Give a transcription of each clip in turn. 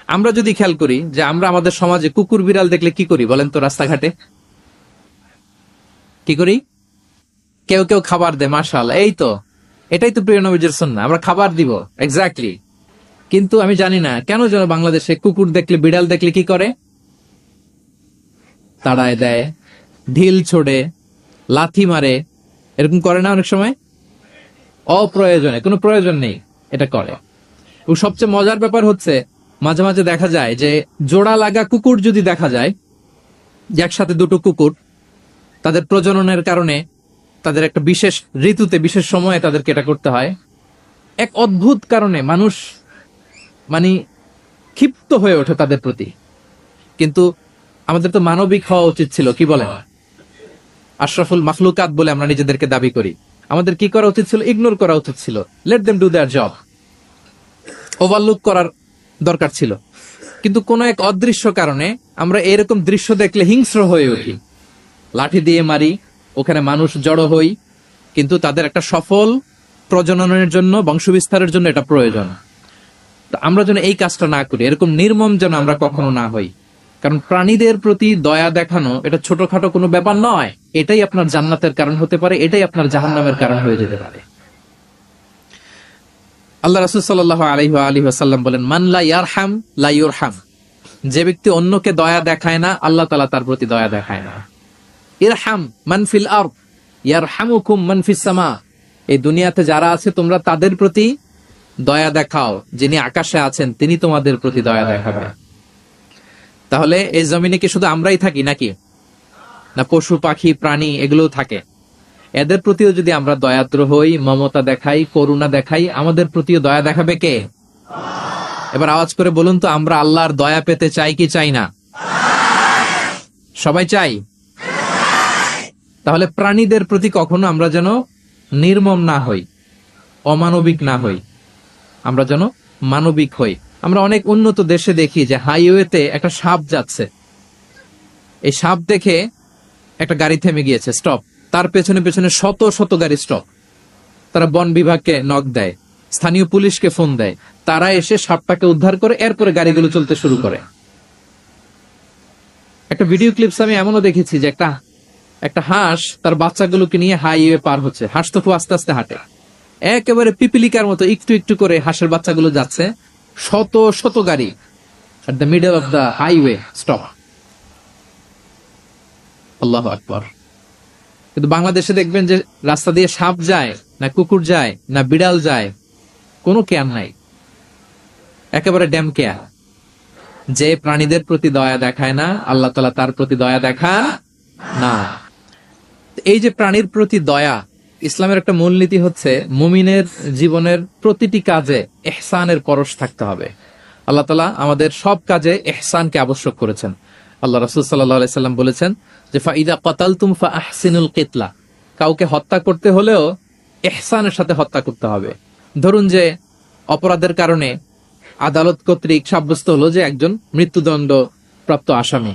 আমরা যদি খেয়াল করি যে আমরা আমাদের সমাজে কুকুর বিড়াল দেখলে কি করি বলেন তো? রাস্তাঘাটে কি করি? কেউ কেউ খাবার দেয়, মাশাআল্লাহ, এই তো এটাই তো প্রিয় নবীজির সুন্নাহ, আমরা খাবার দিব, এক্স্যাক্টলি। কিন্তু আমি জানি না কেন যেন বাংলাদেশে কুকুর দেখলে বিড়াল দেখলে কি করে? তাড়ায় দেয়, ঢিল ছোড়ে, লাথি মারে, এরকম করে না অনেক সময়? অপ্রয়োজনে, কোনো প্রয়োজন নেই এটা করে। ও সবচেয়ে মজার ব্যাপার হচ্ছে মাঝে মাঝে দেখা যায় যে জোড়া লাগা কুকুর যদি দেখা যায়, যে একসাথে দুটো কুকুর, তাদের প্রজননের কারণে তাদের একটা বিশেষ ঋতুতে বিশেষ সময়ে তাদেরকে এটা করতে হয়, এক অদ্ভুত কারণে মানুষ মানে ক্ষিপ্ত হয়ে ওঠে তাদের প্রতি। কিন্তু আমাদের তো মানবিক হওয়া উচিত ছিল, কি বলেন? আশরাফুল মাখলুকাত বলে আমরা নিজেদেরকে দাবি করি। আমাদের কি করা উচিত ছিল? ইগনোর করা উচিত ছিল, let them do there job, overlook করার দরকার ছিল। কিন্তু কোন এক অদৃশ্য কারণে আমরা এরকম দৃশ্য দেখলে হিংস্র হয়ে উঠি, লাঠি দিয়ে মারি, ওখানে মানুষ জড়ো হই। কিন্তু তাদের একটা সফল প্রজননের জন্য, বংশবিস্তারের জন্য এটা প্রয়োজন। আমরা যেন এই কাজটা না করি, এরকম নির্মম যেন আমরা কখনো না হই। কারণ প্রাণীদের প্রতি দয়া দেখানো এটা ছোটখাটো কোনো ব্যাপার নয়। এটাই আপনার জান্নাতের কারণ হতে পারে, এটাই আপনার জাহান্নামের কারণ হয়ে যেতে পারে। আল্লাহ রাসূল সাল্লাল্লাহু আলাইহি ওয়াসাল্লাম বলেন, মান লা ইয়ারহাম লা ইউরহাম। যে ব্যক্তি অন্যকে দয়া দেখায় না, আল্লাহ তাআলা তার প্রতি দয়া দেখায় না। ইরহাম মান ফিল আরদ ইয়ারহামুকুম মান ফিস সামা। এই দুনিয়াতে যারা আছে তোমরা তাদের প্রতি দয়া দেখাও, যিনি আকাশে আছেন তিনি তোমাদের প্রতি দয়া দেখাবে। তাহলে এই জমিনে কি শুধু আমরাই থাকি নাকি? না পশু পাখি প্রাণী এগুলোও থাকে? এদের প্রতিও যদি আমরা দয়াদ্র হই, মমতা দেখাই, করুণা দেখাই, আমাদের প্রতিও দয়া দেখাবে কে? এবার আওয়াজ করে বলুন তো, আমরা আল্লাহর দয়া পেতে চাই কি চাই না? সবাই চাই। তাহলে প্রাণীদের প্রতি কখনো আমরা যেন নির্মম না হই, অমানবিক না হই, আমরা যেন মানবিক হই। আমরা অনেক উন্নত দেশে দেখি যে হাইওয়েতে একটা সাপ যাচ্ছে, এই সাপ দেখে একটা গাড়ি থেমে গিয়েছে, স্টপ। তার পেছনে পেছনে শত শত গাড়ি স্টপ। তারা বন বিভাগকে নক দেয়, স্থানীয় পুলিশকে ফোন দেয়, তারা এসে সাপটাকে উদ্ধার করে, এরপরে গাড়িগুলো চলতে শুরু করে। একটা ভিডিও ক্লিপস আমি এমনও দেখেছি যে একটা হাঁস তার বাচ্চাগুলোকে নিয়ে হাইওয়ে পার হচ্ছে। হাঁস তো খুব আস্তে আস্তে হাঁটে, একেবারে পিপিলিকার মতো একটু একটু করে হাঁসের বাচ্চাগুলো যাচ্ছে, শত শত গাড়ি at the middle of the highway stop. আল্লাহু আকবার। কিন্তু বাংলাদেশে দেখবেন যে রাস্তা দিয়ে সাপ যায় না, কুকুর যায় না, বিড়াল যায়, কোনো কেয়ার নাই, একেবারে ড্যাম কেয়ার। যে প্রাণীদের প্রতি দয়া দেখায় না, আল্লাহ তাআলা তার প্রতি দয়া দেখান না। এই যে প্রাণীর প্রতি দয়া, ইসলামের একটা মূলনীতি হচ্ছে মুমিনের জীবনের প্রতিটি কাজে ইহসানের পরশ থাকতে হবে। আল্লাহ তাআলা আমাদের সব কাজে ইহসানকে আবশ্যক করেছেন। আল্লাহ রাসূল সাল্লাল্লাহু আলাইহি সাল্লাম বলেছেন যে ফাইদা কাতালতুম ফাআহসিনুল কিতলা। কাউকে হত্যা করতে হলেও ইহসানের সাথে হত্যা করতে হবে। ধরুন যে অপরাধের কারণে আদালত কর্তৃক সাব্যস্ত হলো যে একজন মৃত্যুদণ্ড প্রাপ্ত আসামি,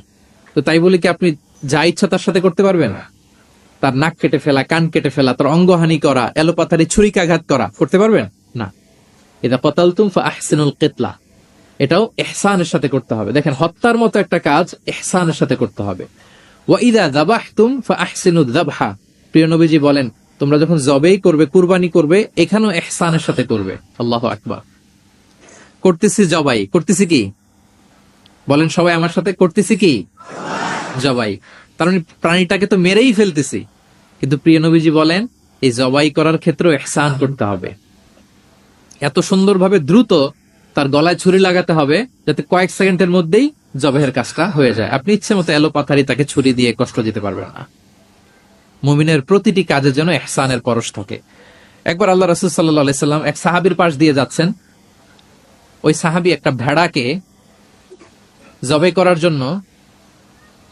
তো তাই বলে কি আপনি যা ইচ্ছা তার সাথে করতে পারবেন? তার নাক কেটে ফেলা, কান কেটে ফেলা, তার অঙ্গহানি করা, এলোপাথারি ছুরিকাঘাত করা করতে পারবেন না। ইদা কাতালতুম ফাআহসিনুল কিতলা, এটাও ইহসানের সাথে করতে হবে। দেখেন, হত্যার মতো একটা কাজ ইহসানের সাথে করতে হবে। ওয়া ইদা যাবাহতুম ফাআহসিনুদ যাবহা। প্রিয় নবীজি বলেন, তোমরা যখন জবেই করবে, কুরবানি করবে, এখানেও ইহসানের সাথে করবে। আল্লাহু আকবার। করতেছি জবাই, করতেছি কি? বলেন সবাই আমার সাথে, করতেছি কি? জবাই। তার মানে প্রাণীটাকে তো মেরেই ফেলতেছি, কিন্তু প্রিয় নবীজি বলেন এই জবাই করার ক্ষেত্রে ইহসান করতে হবে। এত সুন্দরভাবে দ্রুত তার গলায় ছুরি লাগাতে হবে যাতে কয়েক সেকেন্ডের মধ্যেই জবাইয়ের কাজটা হয়ে যায়। আপনি ইচ্ছে মতো এলোপাথারি তাকে ছুরি দিয়ে কষ্ট দিতে পারবেন না। মুমিনের প্রতিটি কাজে যেন ইহসানের পরশ থাকে। একবার আল্লাহ রাসূল সাল্লাল্লাহু আলাইহি সাল্লাম এক সাহাবীর পাশ দিয়ে যাচ্ছেন। ওই সাহাবী একটা ভেড়াকে জবাই করার জন্য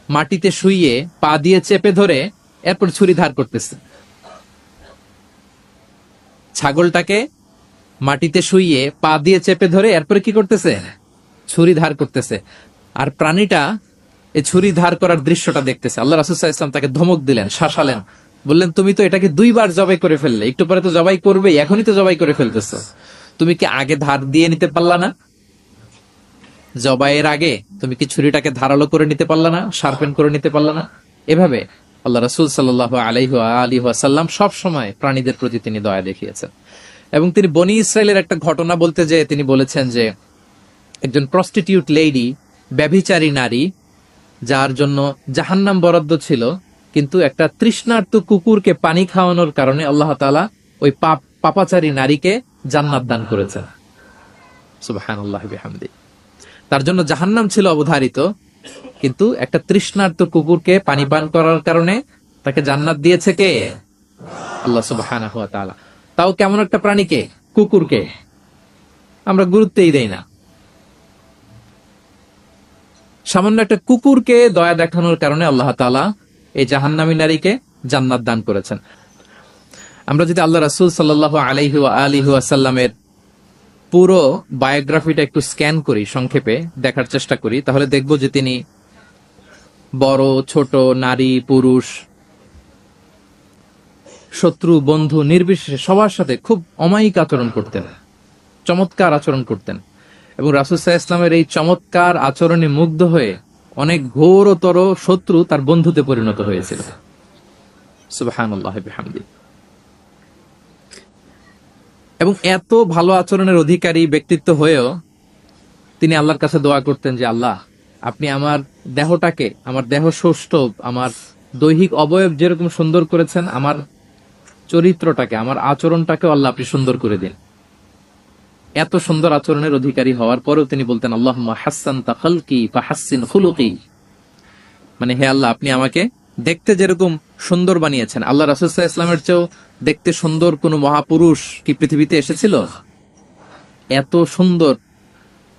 মাটিতে শুইয়ে পা দিয়ে চেপে ধরে এরপর ছুরি ধার করতেছে। ছাগলটাকে মাটিতে শুইয়ে পা দিয়ে চেপে ধরে এরপরে কি করতেছে? ছুরি ধার করতেছে। আর প্রাণীটা এই ছুরি ধার করার দৃশ্যটা দেখতেছে। আল্লাহ রাসূল সাল্লাল্লাহু আলাইহি ওয়াসাল্লাম তাকে ধমক দিলেন, শাসালেন, বললেন তুমি তো এটাকে 2 বার জবাই করে ফেললে, একটু পরে তো জবাই করবেই, এখনই তো জবাই করে ফেলতেছো, তুমি কি আগে ধার দিয়ে নিতে পারলা না? জবাইয়ের আগে তুমি কি ছুরিটাকে ধারালো করে নিতে পারলা না, শার্পেন করে নিতে পারলা না? এভাবে আল্লাহ রাসূল সাল্লাল্লাহু আলাইহি ওয়া আলিহি ওয়াসাল্লাম সব সময় প্রাণীদের প্রতি তিনি দয়া দেখিয়েছেন। এবং তিনি বনি ইসরায়েলের একটা ঘটনা বলতে যেয়ে তিনি বলেছেন যে একজন প্রস্টিটিউট লেডি, ব্যভিচারী নারী, যার জন্য জাহান্নাম বরাদ্দ ছিল, কিন্তু একটা তৃষ্ণার্ত কুকুরকে পানি খাওয়ানোর কারণে আল্লাহ তাআলা ওই পাপাচারী নারীকে জান্নাত দান করেছেন। সুবহানাল্লাহি বিহামদি। তার জন্য জাহান্নাম ছিল অবধারিত, কিন্তু একটা তৃষ্ণার্ত কুকুরকে পানি পান করার কারণে তাকে জান্নাত দিয়েছে কে? আল্লাহ সুবহানাহু ওয়া তাআলা। তাও কেমন একটা প্রাণীকে? কুকুরকে। আমরা গুরুত্বই দেই না। সামান্য একটা কুকুরকে দয়া দেখানোর কারণে আল্লাহ তাআলা এই জাহান্নামী নারীকে জান্নাত দান করেছেন। আমরা যদি আল্লাহ রাসূল সাল্লাল্লাহু আলাইহি ওয়া আলিহি ওয়াসাল্লামের পুরো বায়োগ্রাফিটা একটু স্ক্যান করি, সংক্ষেপে দেখার চেষ্টা করি, তাহলে দেখব যে তিনি বড় ছোট, নারী পুরুষ, শত্রু বন্ধু নির্বিশেষে সবার সাথে খুব অমায়িক আচরণ করতেন, চমৎকার আচরণ করতেন। এবং রাসূল সাল্লাল্লাহু আলাইহি ওয়াসাল্লামের এই চমৎকার আচরণে মুগ্ধ হয়ে অনেক ঘোরতর শত্রু তার বন্ধুতে পরিণত হয়েছিল। সুবহানাল্লাহি বিহামদি। এবং এত ভালো আচরণের অধিকারী ব্যক্তিত্ব হয়েও তিনি আল্লাহর কাছে দোয়া করতেন যে আল্লাহ, আপনি আমার দেহটাকে, আমার দেহ সৌষ্ঠব, আমার দৈহিক অবয়ব যেরকম সুন্দর করেছেন, আমার চরিত্রটাকে, আমার আচরণটাকে আল্লাহ আপনি সুন্দর করে দিন। এত সুন্দর আচরণের অধিকারী হওয়ার পরেও তিনি বলতেন আল্লাহুম্মা হাসসানতা খালকি ফাহাসসিন খুলুকি, মানে হে আল্লাহ, আপনি আমাকে দেখতে যেরকম সুন্দর বানিয়েছেন। আল্লাহ রাসূল সাল্লাল্লাহু আলাইহি ওয়াসাল্লামের চেয়েও দেখতে সুন্দর কোন মহাপুরুষ কি পৃথিবীতে এসেছিল? এত সুন্দর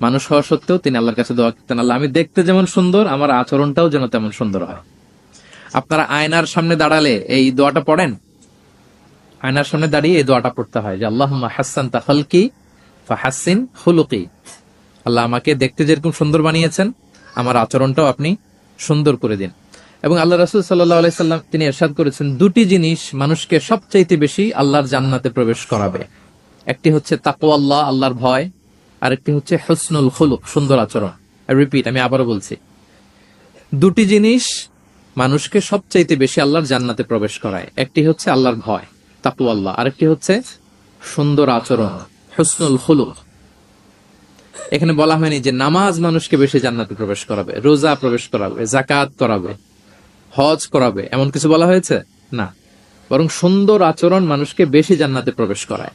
মানুষ হওয়া সত্ত্বেও তিনি আল্লাহর কাছে দোয়া করতেন, আল্লাহ, আমি দেখতে যেমন সুন্দর, আমার আচরণটাও যেন তেমন সুন্দর হয়। আপনারা আয়নার সামনে দাঁড়ালে এই দোয়াটা পড়েন? আয়নার সামনে দাঁড়িয়ে এই দোয়াটা পড়তে হয় যে আল্লাহুম্মা হাসসানতা খালকি ফাহাসসিন খুলুকি, আল্লাহ, আমাকে দেখতে যেরকম সুন্দর বানিয়েছেন, আমার আচরণটাও আপনি সুন্দর করে দিন। এবং আল্লাহ রাসূল সাল্লাল্লাহু আলাইহি সাল্লাম তিনি ইরশাদ করেছেন, দুটি জিনিস মানুষকে সবচাইতে বেশি আল্লাহর জান্নাতে প্রবেশ করাবে। একটি হচ্ছে তাকওয়াল্লাহ, আল্লাহর ভয়, আরেকটি হচ্ছে হুসনুল খুলুক, সুন্দর আচরণ। রিপিট, আমি আবারও বলছি, দুটি জিনিস মানুষকে সবচাইতে বেশি আল্লাহর জান্নাতে প্রবেশ করায়। একটি হচ্ছে আল্লাহর ভয়, তাকওয়াল্লাহ, আরেকটি হচ্ছে সুন্দর আচরণ, হুসনুল খুলুক। এখানে বলা হয়নি যে নামাজ মানুষকে বেশি জান্নাতে প্রবেশ করাবে, রোজা প্রবেশ করাবে, যাকাত করাবে, হজ করাবে, এমন কিছু বলা হয়েছে না। বরং সুন্দর আচরণ মানুষকে বেশি জান্নাতে প্রবেশ করায়।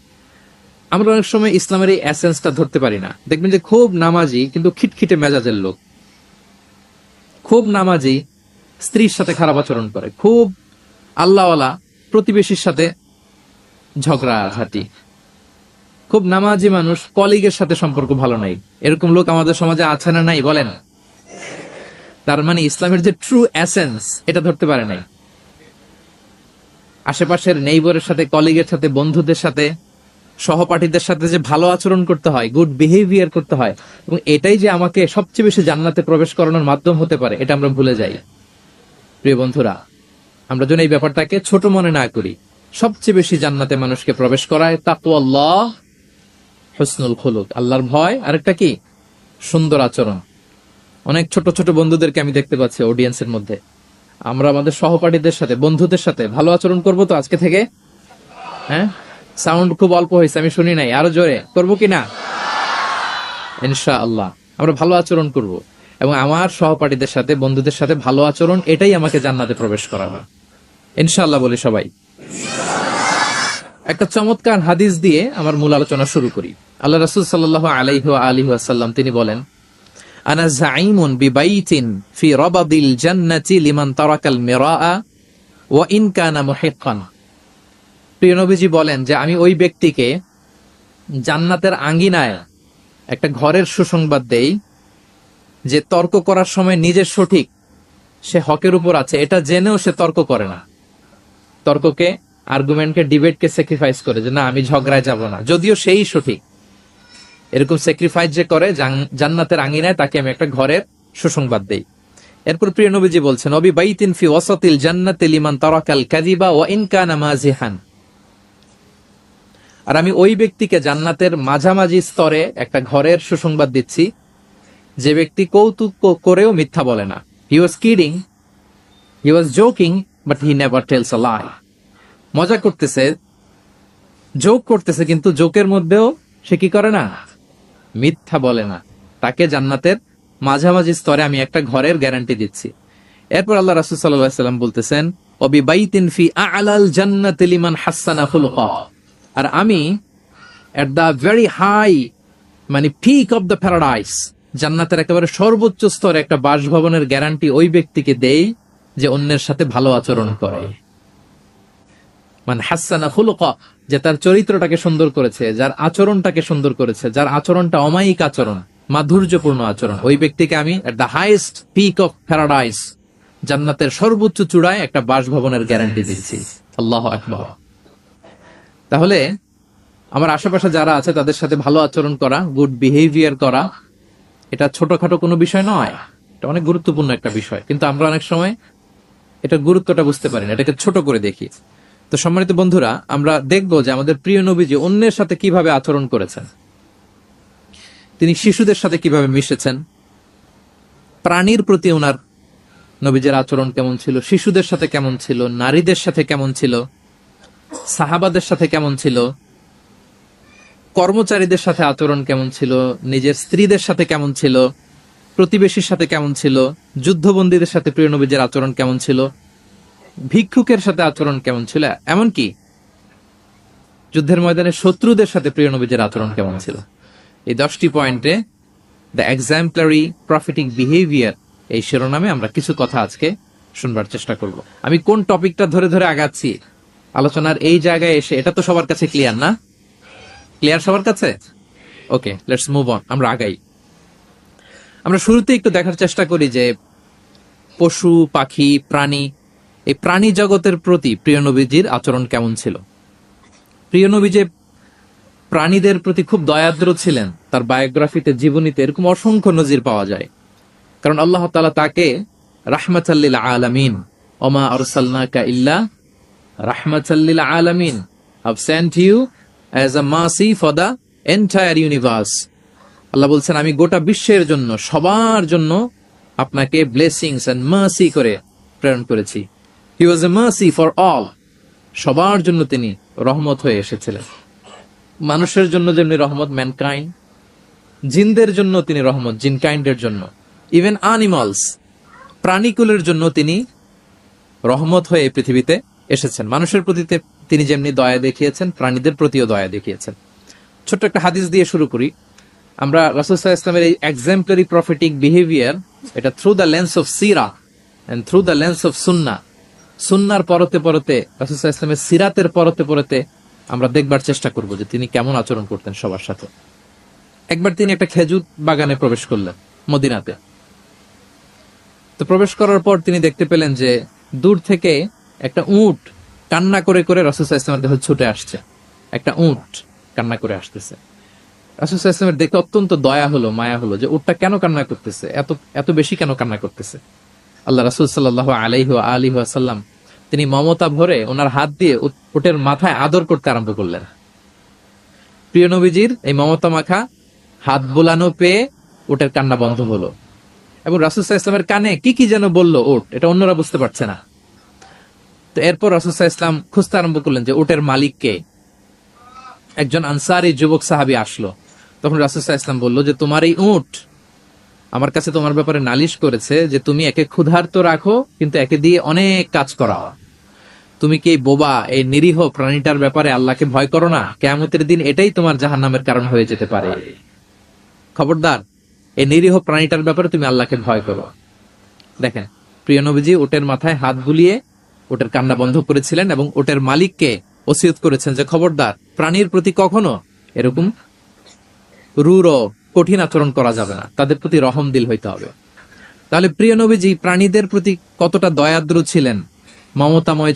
আমরা অনেক সময় ইসলামের এই এসেন্সটা ধরতে পারি না। দেখবেন যে খুব নামাজি কিন্তু খিটখিটে মেজাজের লোক, খুব নামাজি স্ত্রীর সাথে খারাপ আচরণ করে, খুব আল্লাহওয়ালা প্রতিবেশীর সাথে ঝগড়াঝাটি, খুব নামাজি মানুষ কলিগের সাথে সম্পর্ক ভালো নাই। এরকম লোক আমাদের সমাজে আছে না নাই বলেন? তার মানে ইসলামের যে ট্রু এসেন্স এটা ধরতে পারে নাই। আশেপাশের নেইবরের সাথে, কলিগের সাথে, বন্ধুদের সাথে, সহপাঠীদের সাথে যে ভালো আচরণ করতে হয়, গুড বিহেভিয়ার করতে হয়, এবং এটাই যে আমাকে সবচেয়ে বেশি জান্নাতে প্রবেশ করানোর মাধ্যম হতে পারে, এটা আমরা ভুলে যাই। প্রিয় বন্ধুরা, আমরা যেন এই ব্যাপারটাকে ছোট মনে না করি। সবচেয়ে বেশি জান্নাতে মানুষকে প্রবেশ করায় তাকওয়াল্লাহ, হুসনুল খুলুক, আল্লাহর ভয়, আরেকটা কি? সুন্দর আচরণ। অনেক ছোট ছোট বন্ধুদেরকে আমি দেখতে পাচ্ছি অডিয়েন্সের মধ্যে। আমরা আমাদের সহপাঠীদের সাথে, বন্ধুদের সাথে ভালো আচরণ করব তো আজকে থেকে? হ্যাঁ, সাউন্ড খুব অল্প হয়েছে, আমি শুনি নাই, আরো জোরে করবো কিনা? ইনশাআল্লাহ আমরা ভালো আচরণ করব, এবং আমার সহপাঠীদের সাথে, বন্ধুদের সাথে ভালো আচরণ, এটাই আমাকে জান্নাতে প্রবেশ করাবে ইনশাআল্লাহ বলি সবাই। একটা চমৎকার হাদিস দিয়ে আমার মূল আলোচনা শুরু করি। আল্লাহ রাসূল সাল্লাল্লাহু আলাইহি ওয়া আলিহি ওয়াসাল্লাম তিনি বলেন, আনা যাঈমুন বিবাইতিন ফি রাবাদিল জান্নাতি লিমান তারাকাল মিরাআ ওয়া ইন কানা মুহিক্কান। প্রিয় নবীজি বলেন যে আমি ওই ব্যক্তিকে জান্নাতের আঙ্গিনায় একটা ঘরের সুসংবাদ দেই যে তর্ক করার সময় নিজের সঠিক, সে হকের উপর আছে, এটা জেনেও সে তর্ক করে না। তর্ককে, আর্গুমেন্টকে, ডিবেটকে স্যাক্রিফাইস করে যে না, আমি ঝগড়ায় যাব না, যদিও সেই সঠিক। এরকম স্যাক্রিফাইস যে করে জান্নাতের আঙ্গিনায়, তাকে আমি একটা ঘরের সুসংবাদ দেই। এরপর প্রিয় নবীজি বলছেন, নবী বাইতিন ফি ওয়াসাতিল জান্নাতি লিমান তারাকাল কাযিবা ওয়া ইন কানা মাযিহান। আর আমি ওই ব্যক্তিকে জান্নাতের মাঝামাঝি স্তরে একটা ঘরের সুসংবাদ দিচ্ছি যে ব্যক্তি কৌতুক করেও মিথ্যা বলে না। He was kidding, he was joking, but he never tells a lie. মজা করতেছে, জোক করতেছে, কিন্তু জোকের মধ্যেও সে কি করে না, মিথ্যা বলে না। তাকে জান্নাতের মাঝামাঝি স্তরে আমি একটা ঘরের গ্যারান্টি দিচ্ছি। এরপর আল্লাহ রাসূল সাল্লাল্লাহু আলাইহি ওয়াসাল্লাম বলতেছেন, ওয়াবি বাইতিন ফি আ'লাল জান্নাতি লিমান হাসানা খুলুকা, আর আমি এট দ্য ভেরি হাই, মানে পিক অফ দ্য প্যারাডাইস, জান্নাতের একেবারে সর্বোচ্চ স্তরে একটা বাসভবনের গ্যারান্টি ওই ব্যক্তিকে দেই যে অন্যের সাথে ভালো আচরণ করে। মানে হাসানা খুলুকা, যে তার চরিত্রটাকে সুন্দর করেছে, যার আচরণটাকে সুন্দর করেছে, যার আচরণটা অমায়িক আচরণ, মাধুর্যপূর্ণ আচরণ, ওই ব্যক্তিকে আমি at the highest peak of paradise, জান্নাতের সর্বোচ্চ চূড়ায় একটা বাসভবনের গ্যারান্টি দিচ্ছি। আল্লাহু আকবার। তাহলে আমার আশেপাশে যারা আছে তাদের সাথে ভালো আচরণ করা, গুড বিহেভিয়ার করা, এটা ছোটখাটো কোনো বিষয় নয়, এটা অনেক গুরুত্বপূর্ণ একটা বিষয়। কিন্তু আমরা অনেক সময় এটা গুরুত্বটা বুঝতে পারি না, এটাকে ছোট করে দেখি। তো সম্মানিত বন্ধুরা, আমরা দেখব যে আমাদের প্রিয় নবীজি অন্যের সাথে কিভাবে আচরণ করেছেন। তিনি শিশুদের সাথে কিভাবে মিশেছেন, প্রাণীর প্রতি ওনার নবীজের আচরণ কেমন ছিল, শিশুদের সাথে কেমন ছিল, নারীদের সাথে কেমন ছিল, সাহাবাদের সাথে কেমন ছিল, কর্মচারীদের সাথে আচরণ কেমন ছিল, নিজের স্ত্রীদের সাথে কেমন ছিল, প্রতিবেশীর সাথে কেমন ছিল, যুদ্ধবন্দীদের সাথে প্রিয় নবীজের আচরণ কেমন ছিল, ভিক্ষুকের সাথে আচরণ কেমন ছিল, এমনকি যুদ্ধের ময়দানে শত্রুদের সাথে প্রিয় নবীজের আচরণ কেমন ছিল। এই 10টি পয়েন্টে দ্য এক্সাম্পলারি প্রফেটিক বিহেভিয়ার এই শিরোনামে আমরা কিছু কথা আজকে শুনবার চেষ্টা করব। আমি কোন টপিকটা ধরে ধরে আগাচ্ছি আলোচনার এই জায়গায় এসে, এটা তো সবার কাছে ক্লিয়ার না? ক্লিয়ার সবার কাছে? ওকে, লেটস মুভ অন, আমরা আগাই। আমরা শুরুতে একটু দেখার চেষ্টা করি যে পশু পাখি প্রাণী, এই প্রাণী জগতের প্রতি প্রিয় নবীজির আচরণ কেমন ছিল। প্রিয় নবী যে প্রাণীদের প্রতি খুব দয়াদ্র ছিলেন, তার বায়োগ্রাফিতে, জীবনীতে এরকম অসংখ্য নজির পাওয়া যায়। কারণ আল্লাহ তাআলা তাকে রাহমাতাল লিল আলামিন, ওমা আরসালনাকা ইল্লা রাহমাতাল লিল আলামিন, I've sent you as a mercy for the entire universe। আল্লাহ বলছেন, আমি গোটা বিশ্বের জন্য, সবার জন্য আপনাকে ব্লেসিংস এন্ড মার্সি করে প্রেরণ করেছি। He was a mercy for all, সবার জন্য তিনি রহমত হয়ে এসেছিলেন। মানুষের জন্য যেমনি রহমত, ম্যানকাইন্ড, জিনদের জন্য তিনি রহমত, জিনকাইন্ডের জন্য, ইভেন অ্যানিমালস, প্রাণীকুলের জন্য তিনি রহমত হয়ে এই পৃথিবীতে এসেছেন। মানুষের প্রতি তিনি যেমনি দয়া দেখিয়েছেন, প্রাণীদের প্রতিও দয়া দেখিয়েছেন। ছোট্ট একটা হাদিস দিয়ে শুরু করি। আমরা রাসূল সাল্লাল্লাহু আলাইহি ওয়াসাল্লামের এই এক্সাম্পলারি প্রফেটিক বিহেভিয়ার, এটা থ্রু দ্য লেন্স অফ সিরা and through the lens of সুন্নাহ, সুন্নাহর পরতে পরতে, রাসূল সাল্লাল্লাহু আলাইহি ওয়াসাল্লামের সিরাতের পরতে পরতে আমরা দেখবার চেষ্টা করব যে তিনি কেমন আচরণ করতেন সবার সাথে। একবার তিনি একটা খেজুর বাগানে প্রবেশ করলেন মদিনাতে। তো প্রবেশ করার পর তিনি দেখতে পেলেন যে দূর থেকে একটা উট কান্না করে করে রাসূল সাল্লাল্লাহু আলাইহি ওয়াসাল্লামের কাছে ছুটে আসছে। একটা উট কান্না করে আসতেছে। রাসূল সাল্লাল্লাহু আলাইহি ওয়াসাল্লামের দেখে অত্যন্ত দয়া হলো, মায়া হলো যে উটটা কেন কান্না করতেছে, এত বেশি কেন কান্না করতেছে। আল্লাহ রাসূল সাল্লাল্লাহু আলাইহি ওয়াসাল্লাম তিনি মমতা ভরে ওনার হাত দিয়ে উটের মাথায় আদর করতে আরম্ভ করলেন। প্রিয় নবীজির এই মমতা মাখা হাত বোলানো পেয়ে উটের কান্না বন্ধ হলো, এবং রাসূল সাল্লাল্লাহু আলাইহি ওয়াসাল্লামের কানে কি কি যেন বললো উট, এটা অন্যরা বুঝতে পারছে না। তো এরপর রাসূল সাল্লাল্লাহু আলাইহি ওয়াসাল্লাম খুঁজতে আরম্ভ করলেন যে উটের মালিক কে। একজন আনসারী যুবক সাহাবী আসলো। তখন রাসূল সাল্লাল্লাহু আলাইহি ওয়াসাল্লাম বলল যে তোমার এই উট আমার কাছে তোমার ব্যাপারে নালিশ করেছে যে তুমি একে ক্ষুধার্ত রাখো, কিন্তু একে দিয়ে অনেক কাজ করাও। তুমি কি এই বোবা, এই নিরীহ প্রাণীটার ব্যাপারে আল্লাহকে ভয় করো না? কিয়ামতের দিন এটাই তোমার জাহান্নামের কারণ হয়ে যেতে পারে। খবরদার, এই নিরীহ প্রাণীটার ব্যাপারে তুমি আল্লাহকে ভয় করো। দেখেন, প্রিয় নবীজি উটের মাথায় হাত বুলিয়ে উটের কান্না বন্ধ করেছিলেন এবং উটের মালিককে ওসিয়ত করেছেন যে খবরদার, প্রাণীর প্রতি কখনো এরকম রূঢ় কঠিন আচরণ করা যাবে না, তাদের প্রতি রহম দিল হইতে হবে। তাহলে প্রিয় নবীজি প্রাণীদের প্রতি কতটা দয়াদ্র ছিলেন, মমতাময়